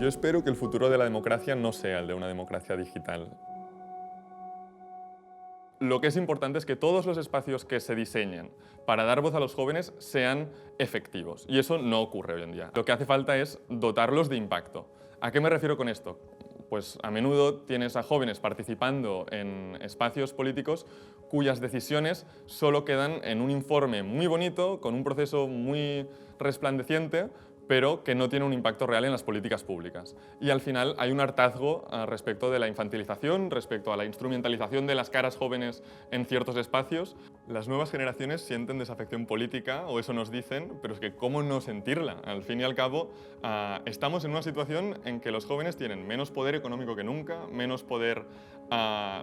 Yo espero que el futuro de la democracia no sea el de una democracia digital. Lo que es importante es que todos los espacios que se diseñen para dar voz a los jóvenes sean efectivos. Y eso no ocurre hoy en día. Lo que hace falta es dotarlos de impacto. ¿A qué me refiero con esto? Pues a menudo tienes a jóvenes participando en espacios políticos cuyas decisiones solo quedan en un informe muy bonito, con un proceso muy resplandeciente, pero que no tiene un impacto real en las políticas públicas. Y al final hay un hartazgo respecto de la infantilización, respecto a la instrumentalización de las caras jóvenes en ciertos espacios. Las nuevas generaciones sienten desafección política, o eso nos dicen, pero es que ¿cómo no sentirla? Al fin y al cabo, estamos en una situación en que los jóvenes tienen menos poder económico que nunca, menos poder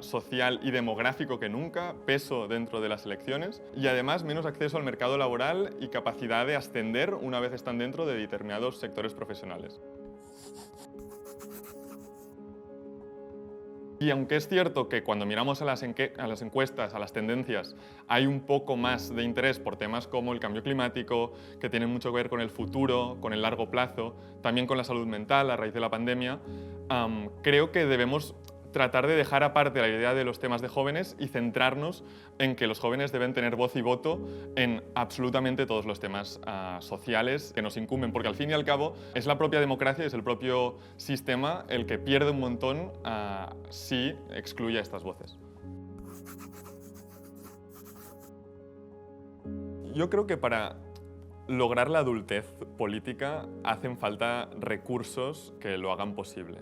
social y demográfico que nunca, peso dentro de las elecciones y además menos acceso al mercado laboral y capacidad de ascender una vez están dentro de determinados sectores profesionales. Y aunque es cierto que cuando miramos a las encuestas, a las tendencias, hay un poco más de interés por temas como el cambio climático, que tienen mucho que ver con el futuro, con el largo plazo, también con la salud mental a raíz de la pandemia, creo que debemos tratar de dejar aparte la idea de los temas de jóvenes y centrarnos en que los jóvenes deben tener voz y voto en absolutamente todos los temas sociales que nos incumben, porque al fin y al cabo es la propia democracia, es el propio sistema el que pierde un montón si excluye a estas voces. Yo creo que para lograr la adultez política hacen falta recursos que lo hagan posible.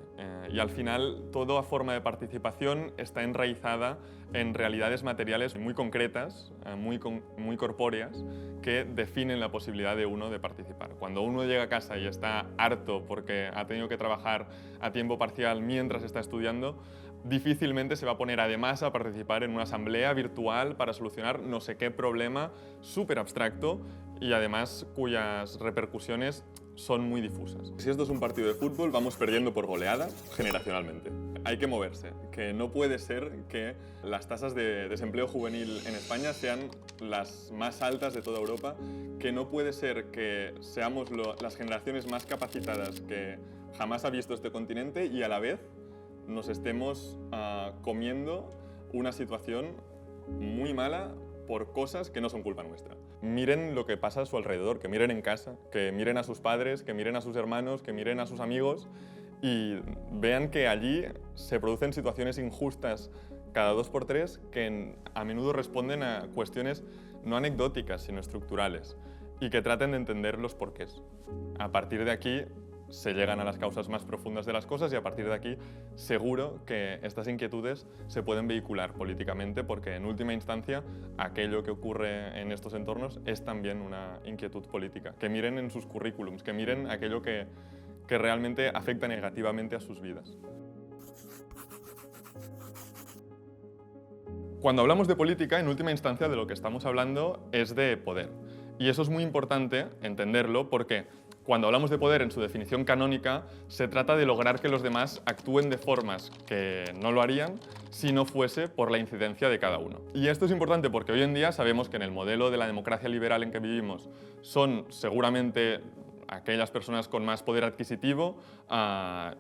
Y al final, toda forma de participación está enraizada en realidades materiales muy concretas, muy corpóreas, que definen la posibilidad de uno de participar. Cuando uno llega a casa y está harto porque ha tenido que trabajar a tiempo parcial mientras está estudiando, difícilmente se va a poner además a participar en una asamblea virtual para solucionar no sé qué problema súper abstracto y además cuyas repercusiones son muy difusas. Si esto es un partido de fútbol, vamos perdiendo por goleada generacionalmente. Hay que moverse, que no puede ser que las tasas de desempleo juvenil en España sean las más altas de toda Europa, que no puede ser que seamos las generaciones más capacitadas que jamás ha visto este continente y a la vez nos estemos comiendo una situación muy mala por cosas que no son culpa nuestra. Miren lo que pasa a su alrededor, que miren en casa, que miren a sus padres, que miren a sus hermanos, que miren a sus amigos y vean que allí se producen situaciones injustas cada 2 por 3 que a menudo responden a cuestiones no anecdóticas, sino estructurales y que traten de entender los porqués. A partir de aquí se llegan a las causas más profundas de las cosas y a partir de aquí seguro que estas inquietudes se pueden vehicular políticamente porque en última instancia aquello que ocurre en estos entornos es también una inquietud política. Que miren en sus currículums, que miren aquello que realmente afecta negativamente a sus vidas. Cuando hablamos de política, en última instancia de lo que estamos hablando es de poder. Y eso es muy importante entenderlo porque cuando hablamos de poder en su definición canónica, se trata de lograr que los demás actúen de formas que no lo harían si no fuese por la incidencia de cada uno. Y esto es importante porque hoy en día sabemos que en el modelo de la democracia liberal en que vivimos son seguramente aquellas personas con más poder adquisitivo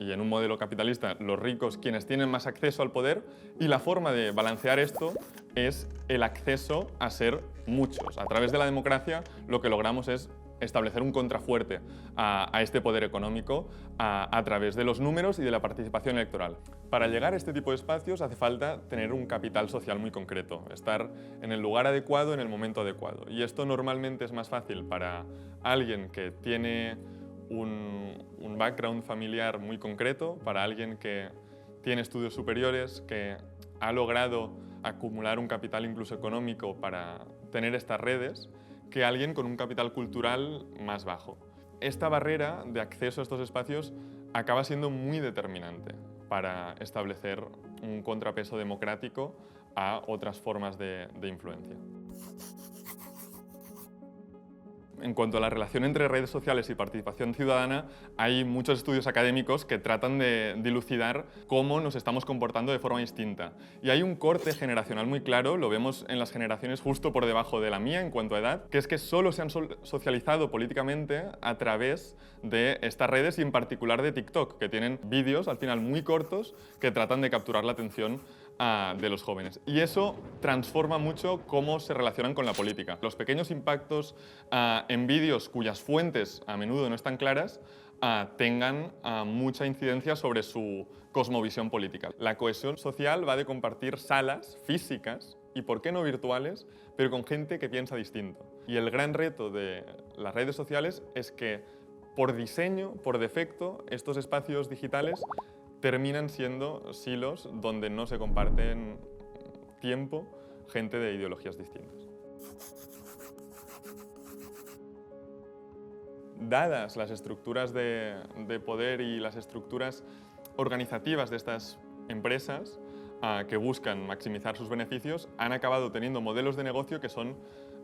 y en un modelo capitalista los ricos quienes tienen más acceso al poder y la forma de balancear esto es el acceso a ser muchos. A través de la democracia lo que logramos es establecer un contrafuerte a este poder económico a través de los números y de la participación electoral. Para llegar a este tipo de espacios hace falta tener un capital social muy concreto, estar en el lugar adecuado en el momento adecuado. Y esto normalmente es más fácil para alguien que tiene un background familiar muy concreto, para alguien que tiene estudios superiores, que ha logrado acumular un capital incluso económico para tener estas redes, que alguien con un capital cultural más bajo. Esta barrera de acceso a estos espacios acaba siendo muy determinante para establecer un contrapeso democrático a otras formas de influencia. En cuanto a la relación entre redes sociales y participación ciudadana, hay muchos estudios académicos que tratan de dilucidar cómo nos estamos comportando de forma distinta. Y hay un corte generacional muy claro, lo vemos en las generaciones justo por debajo de la mía en cuanto a edad, que es que solo se han socializado políticamente a través de estas redes y en particular de TikTok, que tienen vídeos al final muy cortos que tratan de capturar la atención de los jóvenes. Y eso transforma mucho cómo se relacionan con la política. Los pequeños impactos en vídeos cuyas fuentes a menudo no están claras tengan mucha incidencia sobre su cosmovisión política. La cohesión social va de compartir salas físicas y, por qué no virtuales, pero con gente que piensa distinto. Y el gran reto de las redes sociales es que, por diseño, por defecto, estos espacios digitales terminan siendo silos donde no se comparten tiempo gente de ideologías distintas. Dadas las estructuras de poder y las estructuras organizativas de estas empresas que buscan maximizar sus beneficios, han acabado teniendo modelos de negocio que son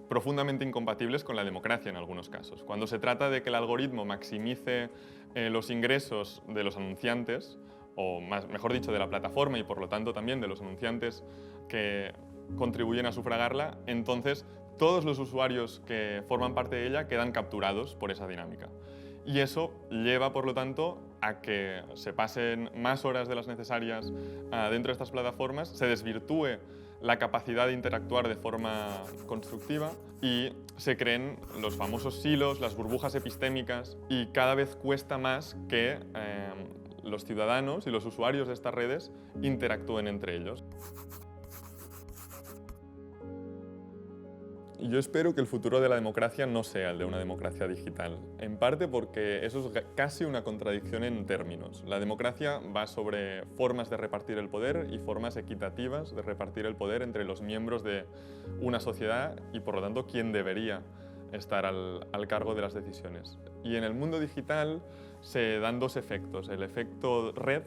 profundamente incompatibles con la democracia en algunos casos. Cuando se trata de que el algoritmo maximice los ingresos de los anunciantes, o mejor dicho, de la plataforma y por lo tanto también de los anunciantes que contribuyen a sufragarla, entonces todos los usuarios que forman parte de ella quedan capturados por esa dinámica. Y eso lleva, por lo tanto, a que se pasen más horas de las necesarias dentro de estas plataformas, se desvirtúe la capacidad de interactuar de forma constructiva y se creen los famosos silos, las burbujas epistémicas, y cada vez cuesta más que los ciudadanos y los usuarios de estas redes interactúen entre ellos. Yo espero que el futuro de la democracia no sea el de una democracia digital, en parte porque eso es casi una contradicción en términos. La democracia va sobre formas de repartir el poder y formas equitativas de repartir el poder entre los miembros de una sociedad y, por lo tanto, quién debería estar al cargo de las decisiones. Y en el mundo digital se dan dos efectos, el efecto red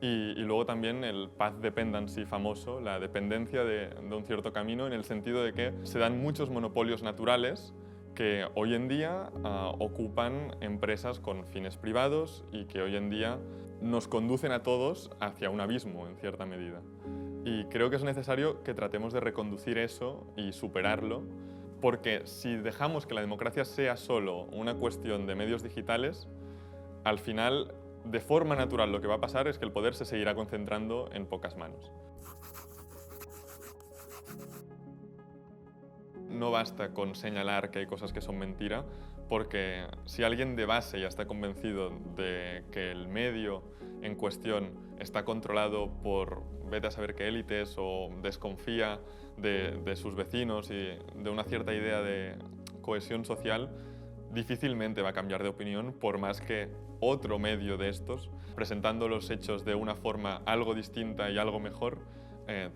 y luego también el path dependency famoso, la dependencia de un cierto camino, en el sentido de que se dan muchos monopolios naturales que hoy en día ocupan empresas con fines privados y que hoy en día nos conducen a todos hacia un abismo, en cierta medida. Y creo que es necesario que tratemos de reconducir eso y superarlo, porque si dejamos que la democracia sea solo una cuestión de medios digitales, al final, de forma natural, lo que va a pasar es que el poder se seguirá concentrando en pocas manos. No basta con señalar que hay cosas que son mentira, porque si alguien de base ya está convencido de que el medio en cuestión está controlado por vete a saber qué élites o desconfía de sus vecinos y de una cierta idea de cohesión social, difícilmente va a cambiar de opinión por más que otro medio de estos, presentando los hechos de una forma algo distinta y algo mejor,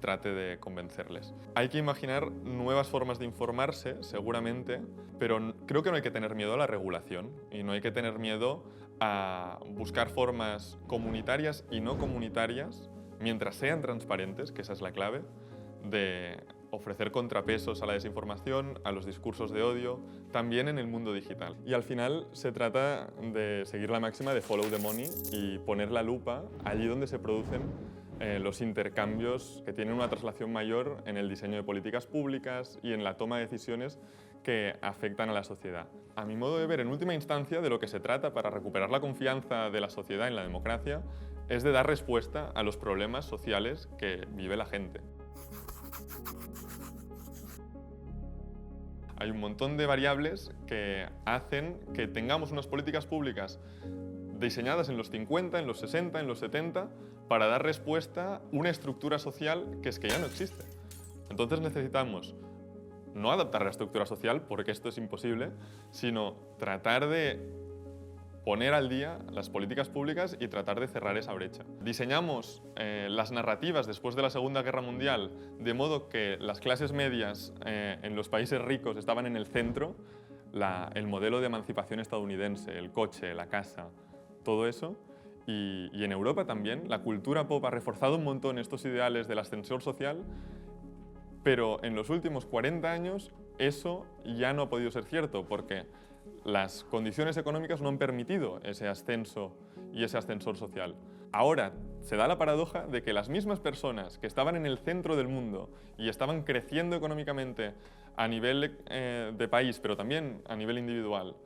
trate de convencerles. Hay que imaginar nuevas formas de informarse, seguramente, pero creo que no hay que tener miedo a la regulación y no hay que tener miedo a buscar formas comunitarias y no comunitarias, mientras sean transparentes, que esa es la clave, de ofrecer contrapesos a la desinformación, a los discursos de odio, también en el mundo digital. Y al final se trata de seguir la máxima de follow the money y poner la lupa allí donde se producen los intercambios que tienen una traslación mayor en el diseño de políticas públicas y en la toma de decisiones que afectan a la sociedad. A mi modo de ver, en última instancia, de lo que se trata para recuperar la confianza de la sociedad en la democracia es de dar respuesta a los problemas sociales que vive la gente. Hay un montón de variables que hacen que tengamos unas políticas públicas diseñadas en los 50, en los 60, en los 70, para dar respuesta a una estructura social que es que ya no existe. Entonces necesitamos no adaptar la estructura social, porque esto es imposible, sino tratar de poner al día las políticas públicas y tratar de cerrar esa brecha. Diseñamos las narrativas después de la Segunda Guerra Mundial de modo que las clases medias en los países ricos estaban en el centro, el modelo de emancipación estadounidense, el coche, la casa, todo eso. Y en Europa también, la cultura pop ha reforzado un montón estos ideales del ascensor social, pero en los últimos 40 años eso ya no ha podido ser cierto, porque las condiciones económicas no han permitido ese ascenso y ese ascensor social. Ahora se da la paradoja de que las mismas personas que estaban en el centro del mundo y estaban creciendo económicamente a nivel de país, pero también a nivel individual,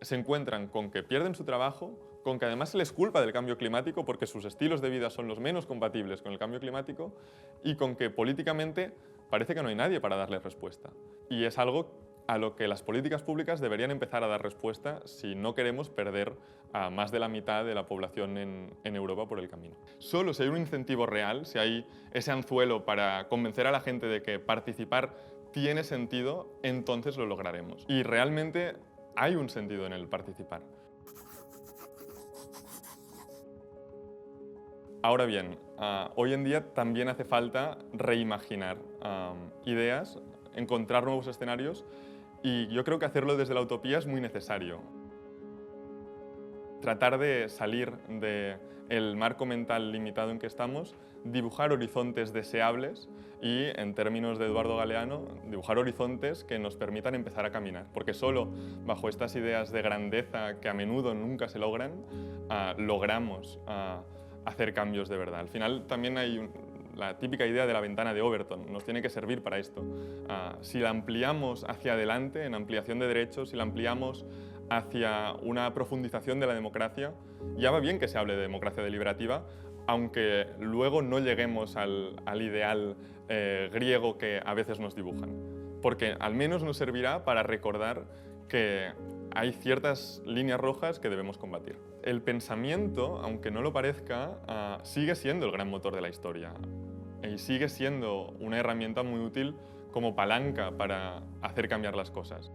se encuentran con que pierden su trabajo, con que además se les culpa del cambio climático porque sus estilos de vida son los menos compatibles con el cambio climático y con que políticamente parece que no hay nadie para darles respuesta. Y es algo a lo que las políticas públicas deberían empezar a dar respuesta si no queremos perder a más de la mitad de la población en Europa por el camino. Solo si hay un incentivo real, si hay ese anzuelo para convencer a la gente de que participar tiene sentido, entonces lo lograremos. Y realmente hay un sentido en el participar. Ahora bien, hoy en día también hace falta reimaginar ideas, encontrar nuevos escenarios y yo creo que hacerlo desde la utopía es muy necesario. Tratar de salir del marco mental limitado en que estamos, dibujar horizontes deseables y, en términos de Eduardo Galeano, dibujar horizontes que nos permitan empezar a caminar. Porque solo bajo estas ideas de grandeza que a menudo nunca se logran, logramos hacer cambios de verdad. Al final también hay la típica idea de la ventana de Overton, nos tiene que servir para esto. Si la ampliamos hacia adelante, en ampliación de derechos, si la ampliamos hacia una profundización de la democracia, ya va bien que se hable de democracia deliberativa, aunque luego no lleguemos al ideal griego que a veces nos dibujan. Porque al menos nos servirá para recordar que hay ciertas líneas rojas que debemos combatir. El pensamiento, aunque no lo parezca, sigue siendo el gran motor de la historia y sigue siendo una herramienta muy útil como palanca para hacer cambiar las cosas.